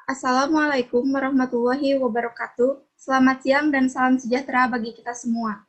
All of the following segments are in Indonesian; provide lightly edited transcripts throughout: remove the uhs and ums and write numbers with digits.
Assalamualaikum warahmatullahi wabarakatuh. Selamat siang dan salam sejahtera bagi kita semua.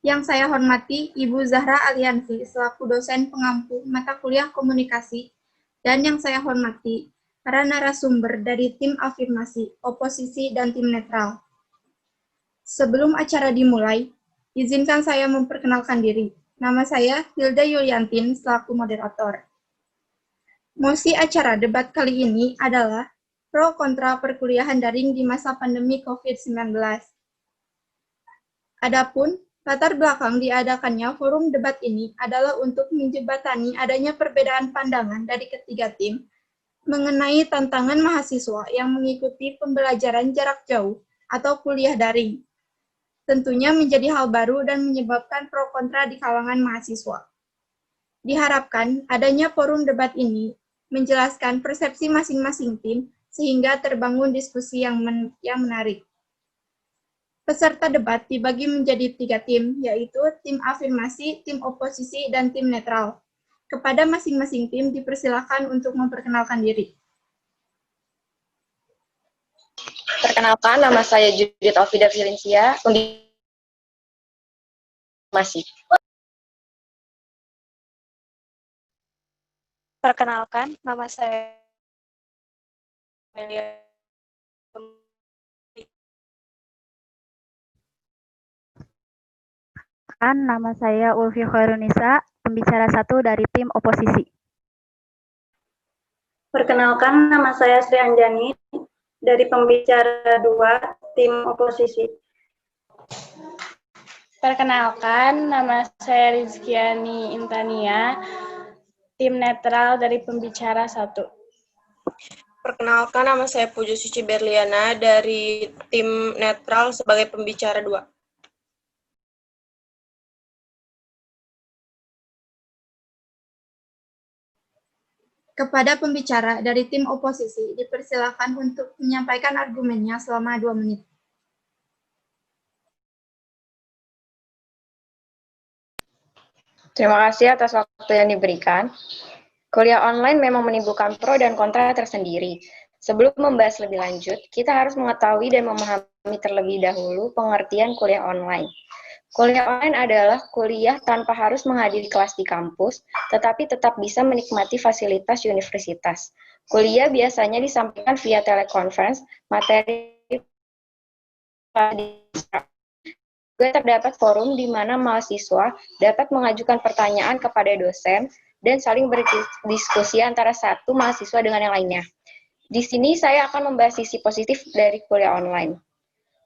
Yang saya hormati Ibu Zahra Aliansi selaku dosen pengampu mata kuliah komunikasi, dan yang saya hormati para narasumber dari tim afirmasi, oposisi, dan tim netral. Sebelum acara dimulai, izinkan saya memperkenalkan diri. Nama saya Hilda Yuliantin selaku moderator. Mosi acara debat kali ini adalah pro kontra perkuliahan daring di masa pandemi COVID-19. Adapun latar belakang diadakannya forum debat ini adalah untuk menjembatani adanya perbedaan pandangan dari ketiga tim mengenai tantangan mahasiswa yang mengikuti pembelajaran jarak jauh atau kuliah daring. Tentunya menjadi hal baru dan menyebabkan pro kontra di kalangan mahasiswa. Diharapkan adanya forum debat ini menjelaskan persepsi masing-masing tim sehingga terbangun diskusi yang menarik. Peserta debat dibagi menjadi 3 tim, yaitu tim afirmasi, tim oposisi, dan tim netral. Kepada masing-masing tim dipersilakan untuk memperkenalkan diri. Perkenalkan, nama saya Judith Alvida Valencia, masih. Perkenalkan, nama saya Nama saya Ulfi Khairunisa, pembicara 1 dari tim oposisi. Perkenalkan, nama saya Sri Anjani, dari pembicara 2, tim oposisi. Perkenalkan, nama saya Rizkyani Intania, tim netral dari pembicara 1. Perkenalkan, nama saya Pujo Suci Berliana dari tim netral sebagai pembicara 2. Kepada pembicara dari tim oposisi dipersilakan untuk menyampaikan argumennya selama 2 menit. Terima kasih atas waktu yang diberikan. Kuliah online memang menimbulkan pro dan kontra tersendiri. Sebelum membahas lebih lanjut, kita harus mengetahui dan memahami terlebih dahulu pengertian kuliah online. Kuliah online adalah kuliah tanpa harus menghadiri kelas di kampus, tetapi tetap bisa menikmati fasilitas universitas. Kuliah biasanya disampaikan via teleconference, materi juga terdapat forum di mana mahasiswa dapat mengajukan pertanyaan kepada dosen dan saling berdiskusi antara satu mahasiswa dengan yang lainnya. Di sini saya akan membahas sisi positif dari kuliah online.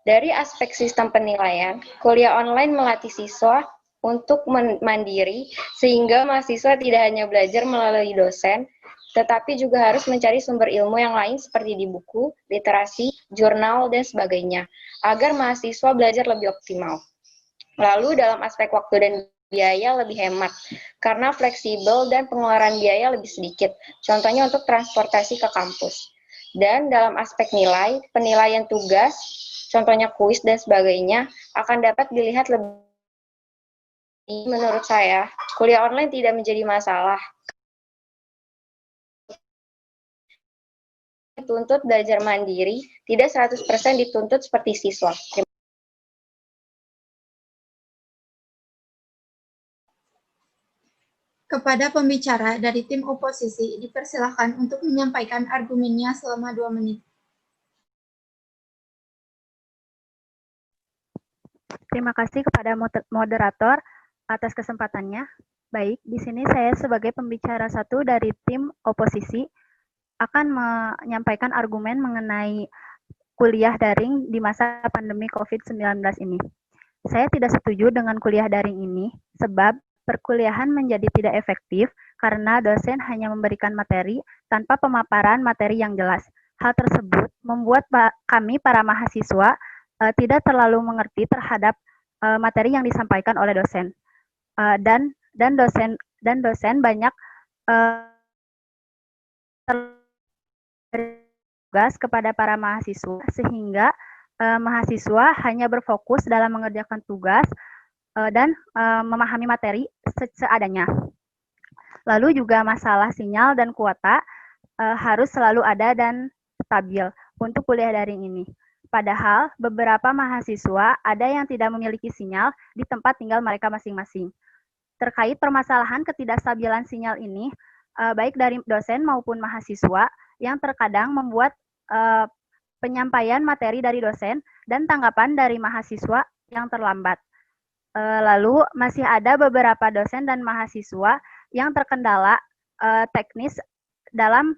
Dari aspek sistem penilaian, kuliah online melatih siswa untuk mandiri, sehingga mahasiswa tidak hanya belajar melalui dosen, tetapi juga harus mencari sumber ilmu yang lain seperti di buku, literasi, jurnal, dan sebagainya, agar mahasiswa belajar lebih optimal. Lalu dalam aspek waktu dan biaya lebih hemat, karena fleksibel dan pengeluaran biaya lebih sedikit, contohnya untuk transportasi ke kampus. Dan dalam aspek nilai, penilaian tugas, contohnya kuis dan sebagainya, akan dapat dilihat lebih. Menurut saya, kuliah online tidak menjadi masalah. Dituntut belajar mandiri, tidak 100% dituntut seperti siswa. Kepada pembicara dari tim oposisi dipersilakan untuk menyampaikan argumennya selama 2 menit. Terima kasih kepada moderator atas kesempatannya. Baik, di sini saya sebagai pembicara 1 dari tim oposisi akan menyampaikan argumen mengenai kuliah daring di masa pandemi COVID-19 ini. Saya tidak setuju dengan kuliah daring ini, sebab perkuliahan menjadi tidak efektif karena dosen hanya memberikan materi tanpa pemaparan materi yang jelas. Hal tersebut membuat kami para mahasiswa tidak terlalu mengerti terhadap materi yang disampaikan oleh dosen. Dan dosen banyak tugas kepada para mahasiswa sehingga mahasiswa hanya berfokus dalam mengerjakan tugas dan memahami materi seadanya. Lalu juga masalah sinyal dan kuota harus selalu ada dan stabil untuk kuliah daring ini. Padahal beberapa mahasiswa ada yang tidak memiliki sinyal di tempat tinggal mereka masing-masing. Terkait permasalahan ketidakstabilan sinyal ini, baik dari dosen maupun mahasiswa yang terkadang membuat penyampaian materi dari dosen dan tanggapan dari mahasiswa yang terlambat. Lalu masih ada beberapa dosen dan mahasiswa yang terkendala teknis dalam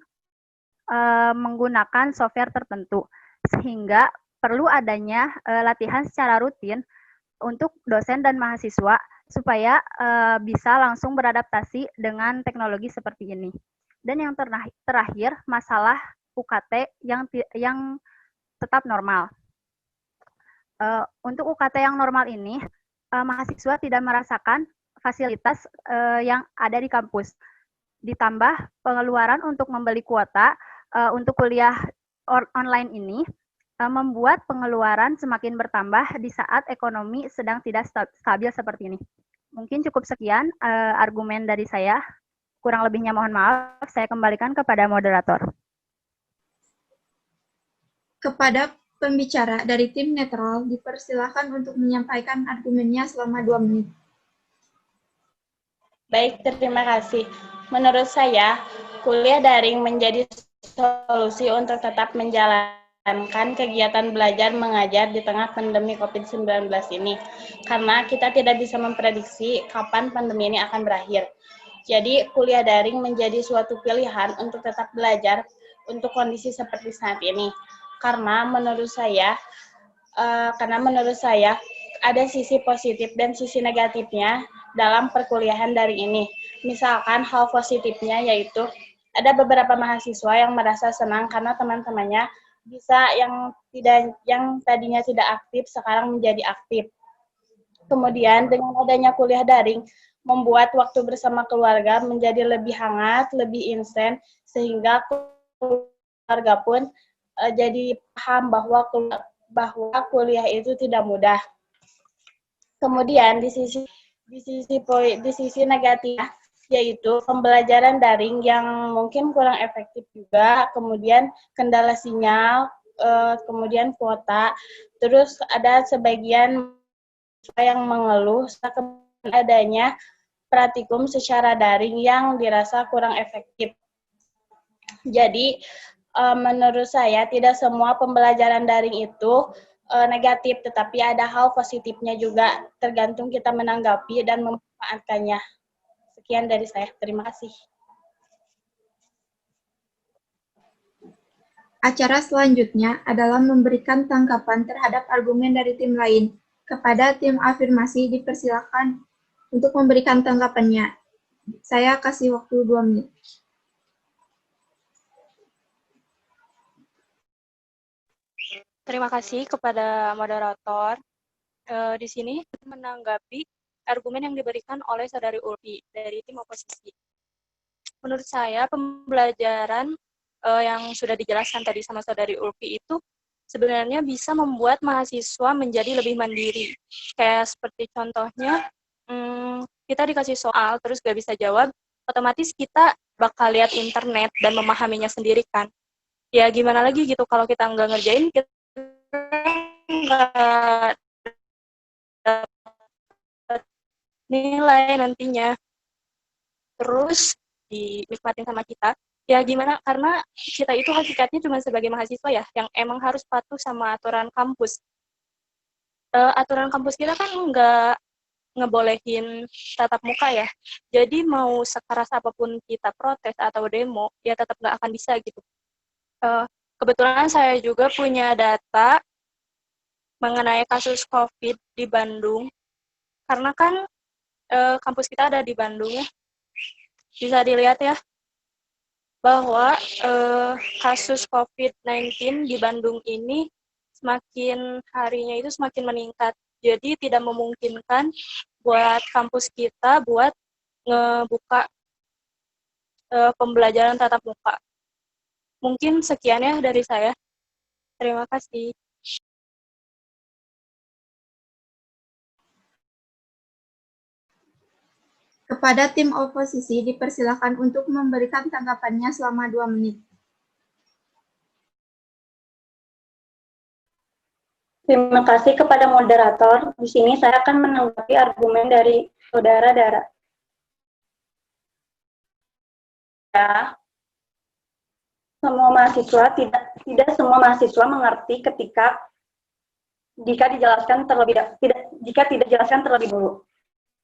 menggunakan software tertentu, sehingga perlu adanya latihan secara rutin untuk dosen dan mahasiswa supaya bisa langsung beradaptasi dengan teknologi seperti ini. Dan yang terakhir, masalah UKT yang tetap normal. Untuk UKT yang normal ini, mahasiswa tidak merasakan fasilitas yang ada di kampus. Ditambah pengeluaran untuk membeli kuota untuk kuliah online ini membuat pengeluaran semakin bertambah di saat ekonomi sedang tidak stabil seperti ini. Mungkin cukup sekian argumen dari saya. Kurang lebihnya mohon maaf, saya kembalikan kepada moderator. Kepada pembicara dari tim netral, dipersilakan untuk menyampaikan argumennya selama 2 menit. Baik, terima kasih. Menurut saya, kuliah daring menjadi solusi untuk tetap menjalankan kegiatan belajar mengajar di tengah pandemi COVID-19 ini. Karena kita tidak bisa memprediksi kapan pandemi ini akan berakhir. Jadi, kuliah daring menjadi suatu pilihan untuk tetap belajar untuk kondisi seperti saat ini. Karena menurut saya ada sisi positif dan sisi negatifnya dalam perkuliahan daring ini. Misalkan hal positifnya yaitu ada beberapa mahasiswa yang merasa senang karena teman-temannya bisa yang tadinya tidak aktif sekarang menjadi aktif. Kemudian dengan adanya kuliah daring membuat waktu bersama keluarga menjadi lebih hangat, lebih insen, sehingga keluarga pun jadi paham bahwa kuliah itu tidak mudah. Kemudian di sisi negatif yaitu pembelajaran daring yang mungkin kurang efektif juga, kemudian kendala sinyal, kemudian kuota, terus ada sebagian yang mengeluh adanya praktikum secara daring yang dirasa kurang efektif. Jadi menurut saya tidak semua pembelajaran daring itu negatif, tetapi ada hal positifnya juga, tergantung kita menanggapi dan memanfaatkannya. Sekian dari saya, terima kasih. Acara selanjutnya adalah memberikan tanggapan terhadap argumen dari tim lain. Kepada tim afirmasi dipersilakan untuk memberikan tanggapannya. Saya kasih waktu 2 menit. Terima kasih kepada moderator. Di sini menanggapi argumen yang diberikan oleh Saudari Ulfi dari tim oposisi. Menurut saya, pembelajaran yang sudah dijelaskan tadi sama Saudari Ulfi itu sebenarnya bisa membuat mahasiswa menjadi lebih mandiri. Kayak seperti contohnya, kita dikasih soal terus gak bisa jawab, otomatis kita bakal lihat internet dan memahaminya sendiri kan. Ya gimana lagi gitu kalau kita nggak ngerjain, kita nggak dapat nilai nantinya. Terus dinikmatin sama kita. Ya gimana, karena kita itu hakikatnya cuma sebagai mahasiswa ya, yang emang harus patuh sama aturan kampus. Aturan kampus kita kan nggak ngebolehin tatap muka ya. Jadi mau sekeras apapun kita protes atau demo, ya tetap nggak akan bisa gitu. Kebetulan saya juga punya data mengenai kasus COVID di Bandung. Karena kan kampus kita ada di Bandung ya. Bisa dilihat ya, bahwa kasus COVID-19 di Bandung ini semakin harinya itu semakin meningkat. Jadi tidak memungkinkan buat kampus kita buat ngebuka pembelajaran tatap muka. Mungkin sekian ya dari saya. Terima kasih. Kepada tim oposisi dipersilakan untuk memberikan tanggapannya selama 2 menit. Terima kasih kepada moderator. Di sini saya akan menanggapi argumen dari saudara Dara. Ya, semua mahasiswa tidak semua mahasiswa mengerti jika tidak dijelaskan terlebih dulu.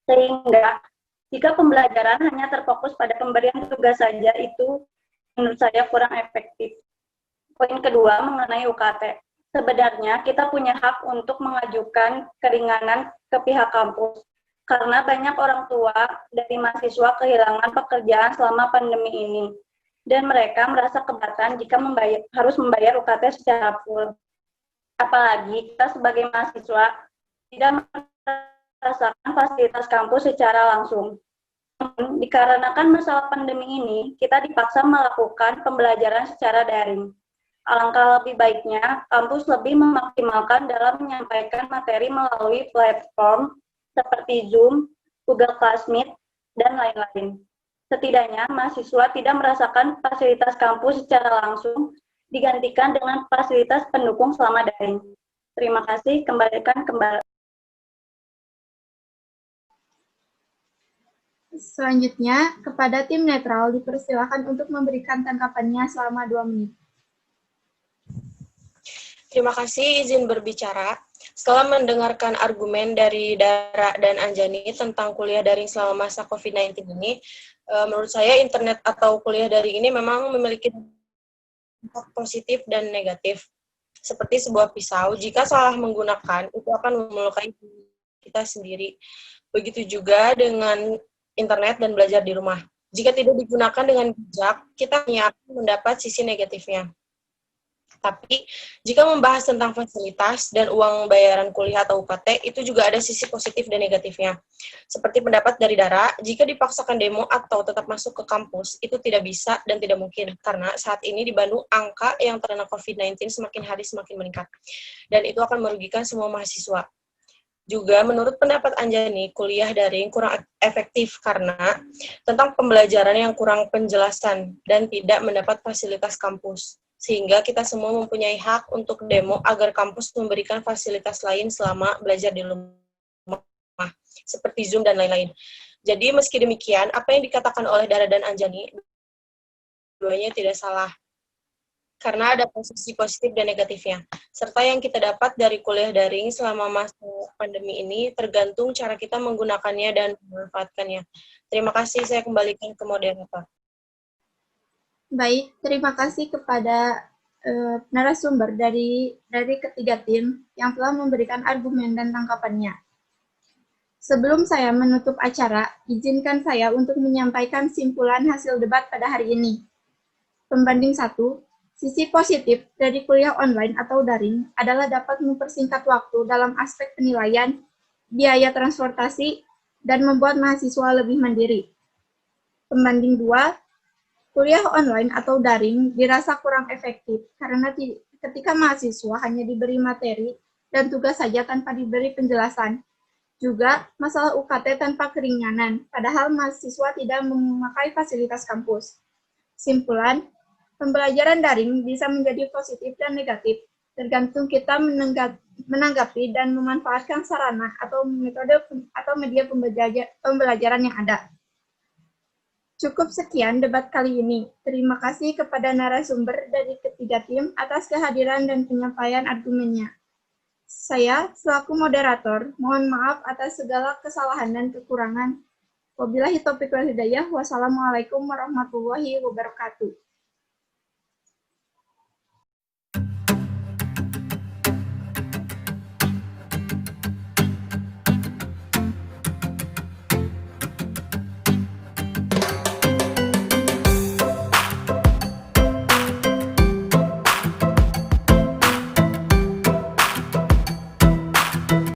Sehingga jika pembelajaran hanya terfokus pada pemberian tugas saja, itu menurut saya kurang efektif. Poin kedua mengenai UKT. Sebenarnya kita punya hak untuk mengajukan keringanan ke pihak kampus, karena banyak orang tua dari mahasiswa kehilangan pekerjaan selama pandemi ini, dan mereka merasa keberatan jika harus membayar UKT secara full. Apalagi kita sebagai mahasiswa tidak merasakan fasilitas kampus secara langsung. Dikarenakan masalah pandemi ini, kita dipaksa melakukan pembelajaran secara daring. Alangkah lebih baiknya, kampus lebih memaksimalkan dalam menyampaikan materi melalui platform seperti Zoom, Google Classmeet, dan lain-lain. Setidaknya, mahasiswa tidak merasakan fasilitas kampus secara langsung, digantikan dengan fasilitas pendukung selama daring. Terima kasih, kembalikan kembali. Selanjutnya, kepada tim netral dipersilakan untuk memberikan tanggapannya selama 2 menit. Terima kasih izin berbicara. Setelah mendengarkan argumen dari Dara dan Anjani tentang kuliah daring selama masa COVID-19 ini, menurut saya internet atau kuliah daring ini memang memiliki dampak positif dan negatif. Seperti sebuah pisau, jika salah menggunakan, itu akan melukai kita sendiri. Begitu juga dengan internet dan belajar di rumah. Jika tidak digunakan dengan bijak, kita hanya akan mendapat sisi negatifnya. Tapi, jika membahas tentang fasilitas dan uang bayaran kuliah atau UKT, itu juga ada sisi positif dan negatifnya. Seperti pendapat dari Dara, jika dipaksakan demo atau tetap masuk ke kampus, itu tidak bisa dan tidak mungkin. Karena saat ini di Bandung, angka yang terkena COVID-19 semakin hari semakin meningkat. Dan itu akan merugikan semua mahasiswa. Juga menurut pendapat Anjani, kuliah daring kurang efektif karena tentang pembelajaran yang kurang penjelasan dan tidak mendapat fasilitas kampus. Sehingga kita semua mempunyai hak untuk demo agar kampus memberikan fasilitas lain selama belajar di rumah, seperti Zoom dan lain-lain. Jadi meski demikian, apa yang dikatakan oleh Dara dan Anjani, keduanya tidak salah. Karena ada posisi positif dan negatifnya. Serta yang kita dapat dari kuliah daring selama masa pandemi ini tergantung cara kita menggunakannya dan memanfaatkannya. Terima kasih, saya kembalikan ke moderator. Baik, terima kasih kepada narasumber dari ketiga tim yang telah memberikan argumen dan tanggapannya. Sebelum saya menutup acara, izinkan saya untuk menyampaikan simpulan hasil debat pada hari ini. Pembanding 1, sisi positif dari kuliah online atau daring adalah dapat mempersingkat waktu dalam aspek penilaian, biaya transportasi, dan membuat mahasiswa lebih mandiri. Pembanding 2, kuliah online atau daring dirasa kurang efektif karena ketika mahasiswa hanya diberi materi dan tugas saja tanpa diberi penjelasan. Juga masalah UKT tanpa keringanan, padahal mahasiswa tidak memakai fasilitas kampus. Simpulan, pembelajaran daring bisa menjadi positif dan negatif, tergantung kita menanggapi dan memanfaatkan sarana atau metode atau media pembelajaran yang ada. Cukup sekian debat kali ini. Terima kasih kepada narasumber dari ketiga tim atas kehadiran dan penyampaian argumennya. Saya, selaku moderator, mohon maaf atas segala kesalahan dan kekurangan. Wabillahi taufiq wal hidayah. Wassalamualaikum warahmatullahi wabarakatuh.